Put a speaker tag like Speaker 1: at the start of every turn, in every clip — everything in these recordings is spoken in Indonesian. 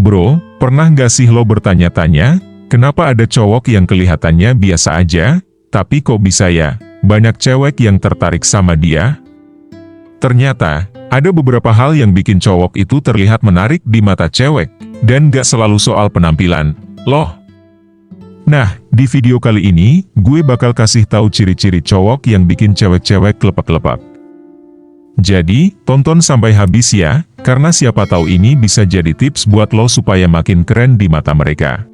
Speaker 1: Bro, pernah nggak sih lo bertanya-tanya, kenapa ada cowok yang kelihatannya biasa aja, tapi kok bisa ya, banyak cewek yang tertarik sama dia? Ternyata, ada beberapa hal yang bikin cowok itu terlihat menarik di mata cewek, dan gak selalu soal penampilan, loh. Nah, di video kali ini, gue bakal kasih tahu ciri-ciri cowok yang bikin cewek-cewek kelepak-kelepak. Jadi, tonton sampai habis ya, karena siapa tahu ini bisa jadi tips buat lo supaya makin keren di mata mereka.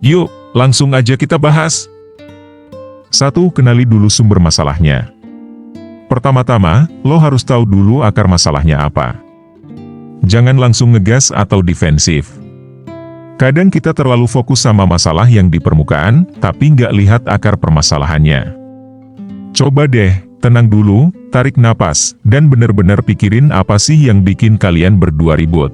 Speaker 1: Yuk, langsung aja kita bahas. 1. Kenali dulu sumber masalahnya. Pertama-tama, lo harus tahu dulu akar masalahnya apa. Jangan langsung ngegas atau defensif. Kadang kita terlalu fokus sama masalah yang di permukaan, tapi nggak lihat akar permasalahannya. Coba deh, tenang dulu, tarik napas, dan benar-benar pikirin apa sih yang bikin kalian berdua ribut.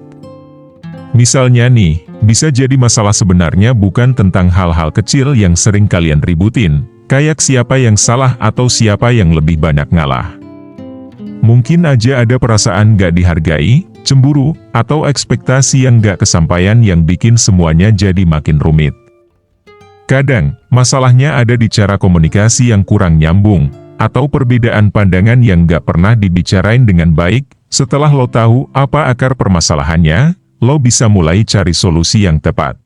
Speaker 1: Misalnya nih, bisa jadi masalah sebenarnya bukan tentang hal-hal kecil yang sering kalian ributin, kayak siapa yang salah atau siapa yang lebih banyak ngalah. Mungkin aja ada perasaan gak dihargai, cemburu, atau ekspektasi yang gak kesampaian yang bikin semuanya jadi makin rumit. Kadang, masalahnya ada di cara komunikasi yang kurang nyambung, atau perbedaan pandangan yang gak pernah dibicarain dengan baik. Setelah lo tahu apa akar permasalahannya, lo bisa mulai cari solusi yang tepat.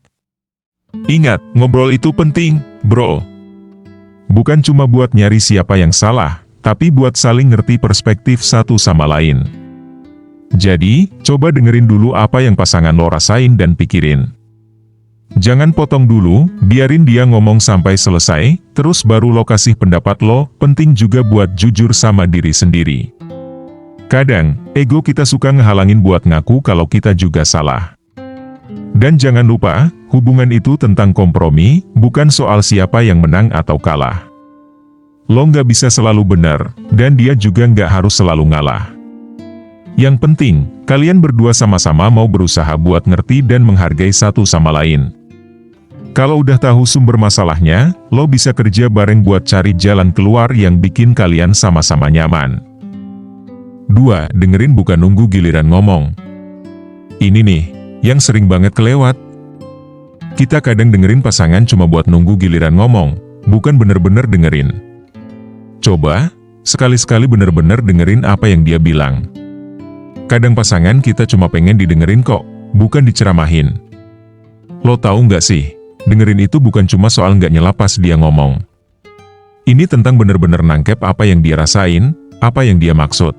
Speaker 1: Ingat, ngobrol itu penting, bro. Bukan cuma buat nyari siapa yang salah, tapi buat saling ngerti perspektif satu sama lain. Jadi, coba dengerin dulu apa yang pasangan lo rasain dan pikirin. Jangan potong dulu, biarin dia ngomong sampai selesai, terus baru lo kasih pendapat lo. Penting juga buat jujur sama diri sendiri. Kadang, ego kita suka ngehalangin buat ngaku kalau kita juga salah. Dan jangan lupa, hubungan itu tentang kompromi, bukan soal siapa yang menang atau kalah. Lo nggak bisa selalu benar, dan dia juga nggak harus selalu ngalah. Yang penting, kalian berdua sama-sama mau berusaha buat ngerti dan menghargai satu sama lain. Kalau udah tahu sumber masalahnya, lo bisa kerja bareng buat cari jalan keluar yang bikin kalian sama-sama nyaman. 2. Dengerin bukan nunggu giliran ngomong. Ini nih, yang sering banget kelewat. Kita kadang dengerin pasangan cuma buat nunggu giliran ngomong, bukan bener-bener dengerin. Coba, sekali-sekali bener-bener dengerin apa yang dia bilang. Kadang pasangan kita cuma pengen didengerin kok, bukan diceramahin. Lo tahu nggak sih, dengerin itu bukan cuma soal nggak nyela pas dia ngomong. Ini tentang bener-bener nangkep apa yang dia rasain, apa yang dia maksud.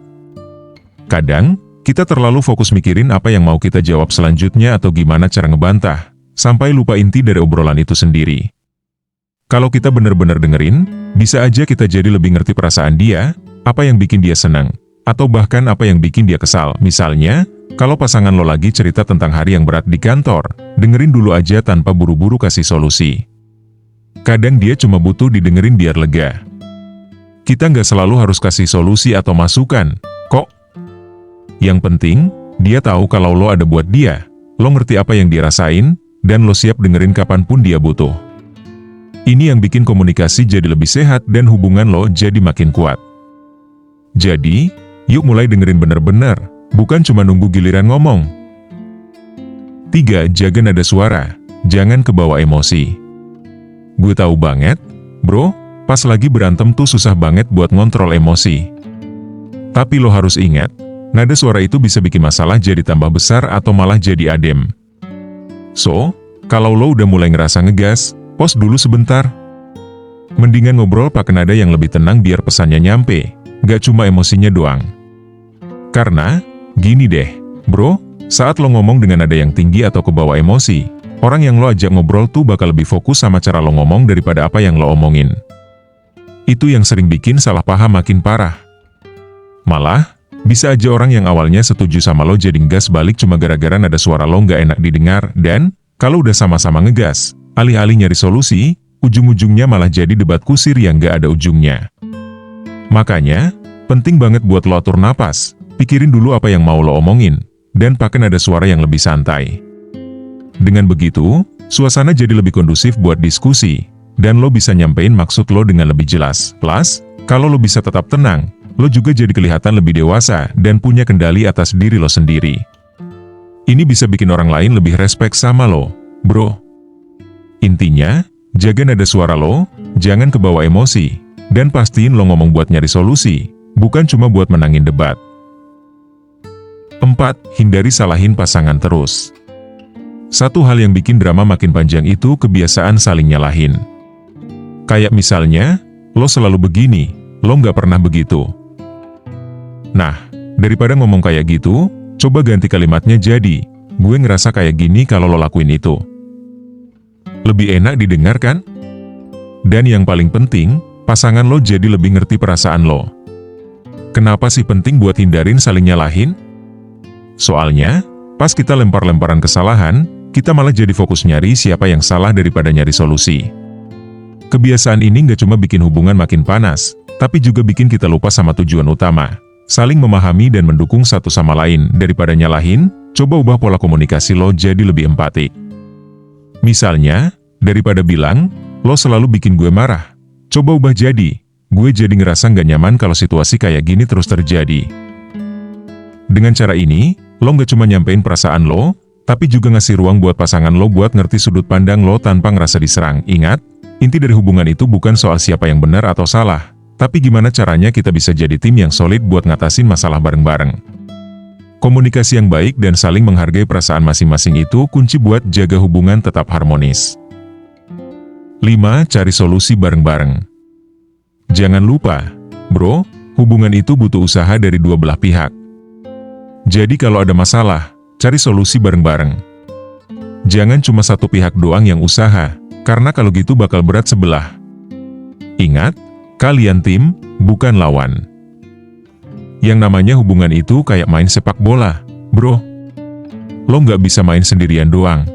Speaker 1: Kadang, kita terlalu fokus mikirin apa yang mau kita jawab selanjutnya atau gimana cara ngebantah, sampai lupa inti dari obrolan itu sendiri. Kalau kita bener-bener dengerin, bisa aja kita jadi lebih ngerti perasaan dia, apa yang bikin dia senang, atau bahkan apa yang bikin dia kesal. Misalnya, kalau pasangan lo lagi cerita tentang hari yang berat di kantor, dengerin dulu aja tanpa buru-buru kasih solusi. Kadang dia cuma butuh didengerin biar lega. Kita nggak selalu harus kasih solusi atau masukan, kok. Yang penting, dia tahu kalau lo ada buat dia, lo ngerti apa yang dia rasain, dan lo siap dengerin kapanpun dia butuh. Ini yang bikin komunikasi jadi lebih sehat dan hubungan lo jadi makin kuat. Jadi, yuk mulai dengerin bener-bener, bukan cuma nunggu giliran ngomong. 3. Jaga nada suara, jangan kebawa emosi. Gue tahu banget, bro, pas lagi berantem tuh susah banget buat ngontrol emosi. Tapi lo harus ingat, nada suara itu bisa bikin masalah jadi tambah besar atau malah jadi adem. So, kalau lo udah mulai ngerasa ngegas, pause dulu sebentar. Mendingan ngobrol pakai nada yang lebih tenang biar pesannya nyampe, gak cuma emosinya doang. Karena, gini deh, bro, saat lo ngomong dengan nada yang tinggi atau kebawa emosi, orang yang lo ajak ngobrol tuh bakal lebih fokus sama cara lo ngomong daripada apa yang lo omongin. Itu yang sering bikin salah paham makin parah. Malah, bisa aja orang yang awalnya setuju sama lo jadi ngegas balik cuma gara-gara nada suara lo nggak enak didengar, dan, kalau udah sama-sama ngegas, alih-alih nyari solusi, ujung-ujungnya malah jadi debat kusir yang gak ada ujungnya. Makanya, penting banget buat lo atur napas, pikirin dulu apa yang mau lo omongin, dan pakai nada suara yang lebih santai. Dengan begitu, suasana jadi lebih kondusif buat diskusi, dan lo bisa nyampein maksud lo dengan lebih jelas. Plus, kalau lo bisa tetap tenang, lo juga jadi kelihatan lebih dewasa dan punya kendali atas diri lo sendiri. Ini bisa bikin orang lain lebih respect sama lo, bro. Intinya, jaga nada suara lo, jangan kebawa emosi, dan pastiin lo ngomong buat nyari solusi, bukan cuma buat menangin debat. 4. Hindari salahin pasangan terus. Satu hal yang bikin drama makin panjang itu kebiasaan saling nyalahin. Kayak misalnya, lo selalu begini, lo nggak pernah begitu. Nah, daripada ngomong kayak gitu, coba ganti kalimatnya jadi, gue ngerasa kayak gini kalau lo lakuin itu. Lebih enak didengar kan? Dan yang paling penting, pasangan lo jadi lebih ngerti perasaan lo. Kenapa sih penting buat hindarin saling nyalahin? Soalnya, pas kita lempar-lemparan kesalahan, kita malah jadi fokus nyari siapa yang salah daripada nyari solusi. Kebiasaan ini nggak cuma bikin hubungan makin panas, tapi juga bikin kita lupa sama tujuan utama. Saling memahami dan mendukung satu sama lain daripada nyalahin, coba ubah pola komunikasi lo jadi lebih empatik. Misalnya, daripada bilang, lo selalu bikin gue marah. Coba ubah jadi, gue jadi ngerasa nggak nyaman kalau situasi kayak gini terus terjadi. Dengan cara ini, lo nggak cuma nyampein perasaan lo, tapi juga ngasih ruang buat pasangan lo buat ngerti sudut pandang lo tanpa ngerasa diserang. Ingat, inti dari hubungan itu bukan soal siapa yang benar atau salah, tapi gimana caranya kita bisa jadi tim yang solid buat ngatasin masalah bareng-bareng. Komunikasi yang baik dan saling menghargai perasaan masing-masing itu kunci buat jaga hubungan tetap harmonis. 5. Cari solusi bareng-bareng. Jangan lupa, bro, hubungan itu butuh usaha dari dua belah pihak. Jadi kalau ada masalah, cari solusi bareng-bareng. Jangan cuma satu pihak doang yang usaha, karena kalau gitu bakal berat sebelah. Ingat, kalian tim, bukan lawan. Yang namanya hubungan itu kayak main sepak bola, bro. Lo nggak bisa main sendirian doang.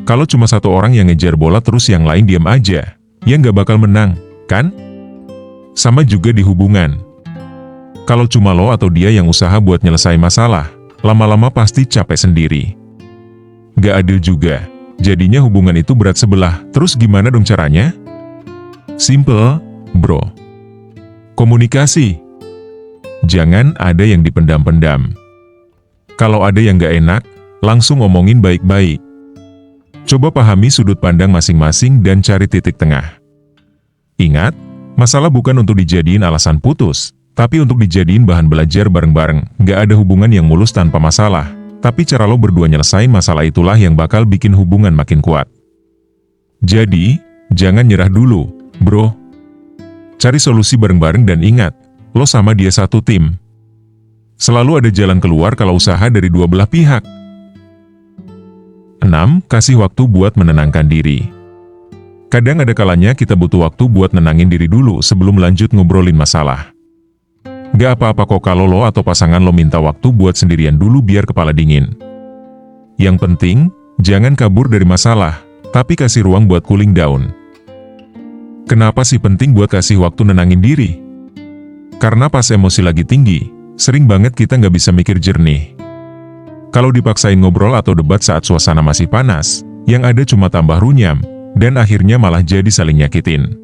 Speaker 1: Kalau cuma satu orang yang ngejar bola terus yang lain diam aja, ya nggak bakal menang, kan? Sama juga di hubungan. Kalau cuma lo atau dia yang usaha buat nyelesain masalah, lama-lama pasti capek sendiri. Nggak adil juga, jadinya hubungan itu berat sebelah. Terus gimana dong caranya? Simple, bro. Komunikasi. Jangan ada yang dipendam-pendam. Kalau ada yang gak enak, langsung ngomongin baik-baik. Coba pahami sudut pandang masing-masing dan cari titik tengah. Ingat, masalah bukan untuk dijadiin alasan putus, tapi untuk dijadiin bahan belajar bareng-bareng. Gak ada hubungan yang mulus tanpa masalah, tapi cara lo berdua nyelesain masalah itulah yang bakal bikin hubungan makin kuat. Jadi, jangan nyerah dulu, bro. Cari solusi bareng-bareng dan ingat, lo sama dia satu tim. Selalu ada jalan keluar kalau usaha dari dua belah pihak. 6. Kasih waktu buat menenangkan diri. Kadang ada kalanya kita butuh waktu buat nenangin diri dulu sebelum lanjut ngobrolin masalah. Gak apa-apa kok kalau lo atau pasangan lo minta waktu buat sendirian dulu biar kepala dingin. Yang penting, jangan kabur dari masalah, tapi kasih ruang buat cooling down. Kenapa sih penting buat kasih waktu nenangin diri? Karena pas emosi lagi tinggi, sering banget kita nggak bisa mikir jernih. Kalau dipaksain ngobrol atau debat saat suasana masih panas, yang ada cuma tambah runyam, dan akhirnya malah jadi saling nyakitin.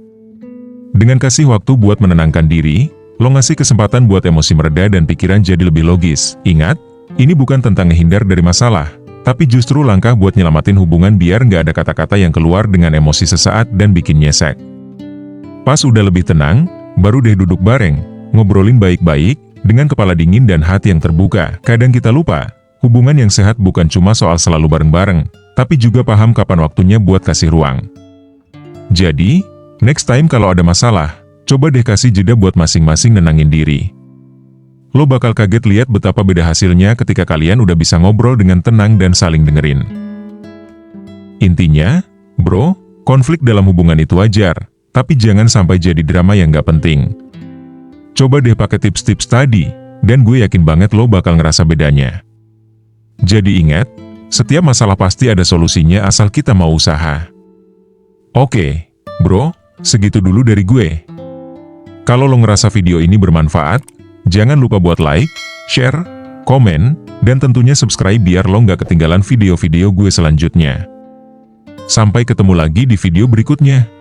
Speaker 1: Dengan kasih waktu buat menenangkan diri, lo ngasih kesempatan buat emosi mereda dan pikiran jadi lebih logis. Ingat, ini bukan tentang ngehindar dari masalah, tapi justru langkah buat nyelamatin hubungan biar nggak ada kata-kata yang keluar dengan emosi sesaat dan bikin nyesek. Pas udah lebih tenang, baru deh duduk bareng, ngobrolin baik-baik, dengan kepala dingin dan hati yang terbuka. Kadang kita lupa, hubungan yang sehat bukan cuma soal selalu bareng-bareng, tapi juga paham kapan waktunya buat kasih ruang. Jadi, next time kalau ada masalah, coba deh kasih jeda buat masing-masing nenangin diri. Lo bakal kaget lihat betapa beda hasilnya ketika kalian udah bisa ngobrol dengan tenang dan saling dengerin. Intinya, bro, konflik dalam hubungan itu wajar, tapi jangan sampai jadi drama yang gak penting. Coba deh pakai tips-tips tadi, dan gue yakin banget lo bakal ngerasa bedanya. Jadi ingat, setiap masalah pasti ada solusinya asal kita mau usaha. Oke, bro, segitu dulu dari gue. Kalau lo ngerasa video ini bermanfaat, jangan lupa buat like, share, komen, dan tentunya subscribe biar lo nggak ketinggalan video-video gue selanjutnya. Sampai ketemu lagi di video berikutnya.